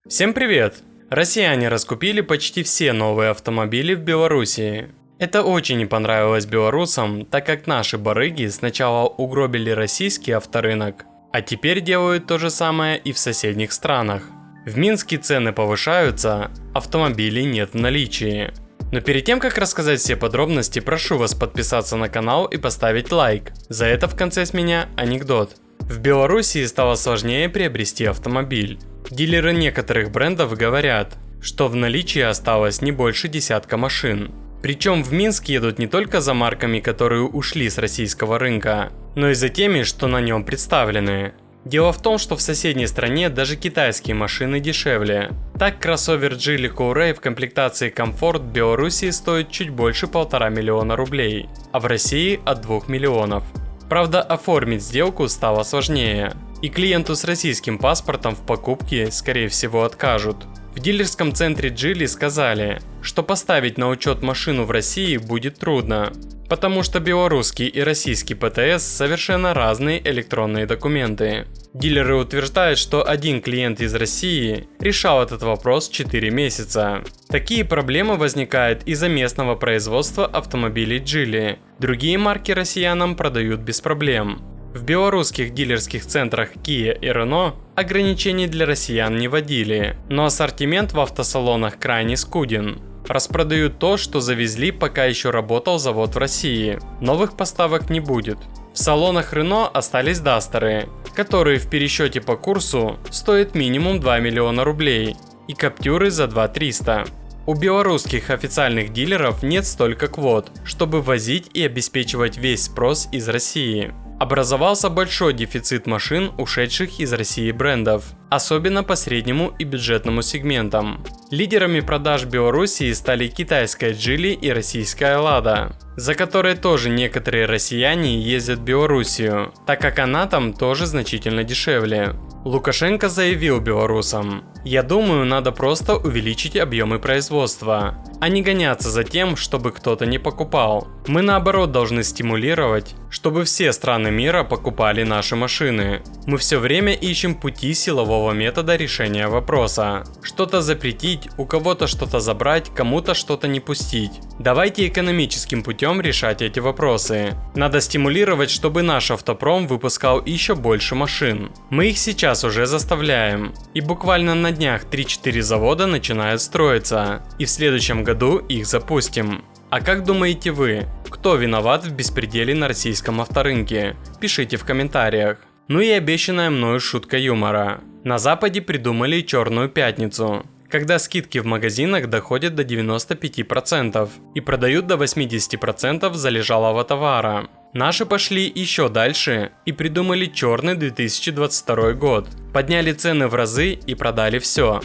Всем привет! Россияне раскупили почти все новые автомобили в Белоруссии. Это очень не понравилось белорусам, так как наши барыги сначала угробили российский авторынок, а теперь делают то же самое и в соседних странах. В Минске цены повышаются, автомобилей нет в наличии. Но перед тем, как рассказать все подробности, прошу вас подписаться на канал и поставить лайк. За это в конце с меня анекдот. В Белоруссии стало сложнее приобрести автомобиль. Дилеры некоторых брендов говорят, что в наличии осталось не больше десятка машин. Причем в Минск едут не только за марками, которые ушли с российского рынка, но и за теми, что на нем представлены. Дело в том, что в соседней стране даже китайские машины дешевле. Так, кроссовер Geely Coolray в комплектации Comfort в Белоруссии стоит чуть больше 1,5 миллиона рублей, а в России от 2 миллионов. Правда, оформить сделку стало сложнее, и клиенту с российским паспортом в покупке, скорее всего, откажут. В дилерском центре Geely сказали, что поставить на учет машину в России будет трудно, потому что белорусский и российский ПТС совершенно разные электронные документы. Дилеры утверждают, что один клиент из России решал этот вопрос 4 месяца. Такие проблемы возникают из-за местного производства автомобилей Geely. Другие марки россиянам продают без проблем. В белорусских дилерских центрах Kia и Renault ограничений для россиян не вводили, но ассортимент в автосалонах крайне скуден. Распродают то, что завезли, пока еще работал завод в России. Новых поставок не будет. В салонах Renault остались дастеры, которые в пересчете по курсу стоят минимум 2 миллиона рублей, и каптюры за 2 300. У белорусских официальных дилеров нет столько квот, чтобы возить и обеспечивать весь спрос из России. Образовался большой дефицит машин, ушедших из России брендов, особенно по среднему и бюджетному сегментам. Лидерами продаж в Белоруссии стали китайская Geely и российская Lada, за которой тоже некоторые россияне ездят в Белоруссию, так как она там тоже значительно дешевле. Лукашенко заявил белорусам: «Я думаю, надо просто увеличить объемы производства, а не гоняться за тем, чтобы кто-то не покупал. Мы наоборот должны стимулировать, чтобы все страны мира покупали наши машины. Мы все время ищем пути силового метода решения вопроса. Что-то запретить, у кого-то что-то забрать, кому-то что-то не пустить. Давайте экономическим путем решать эти вопросы. Надо стимулировать, чтобы наш автопром выпускал еще больше машин. Мы их сейчас уже заставляем. И буквально на днях 3-4 завода начинают строиться. И в следующем году их запустим». А как думаете вы, кто виноват в беспределе на российском авторынке? Пишите в комментариях. Ну и обещанная мною шутка юмора. На Западе придумали черную пятницу, когда скидки в магазинах доходят до 95% и продают до 80% залежалого товара. Наши пошли еще дальше и придумали черный 2022 год. Подняли цены в разы и продали все.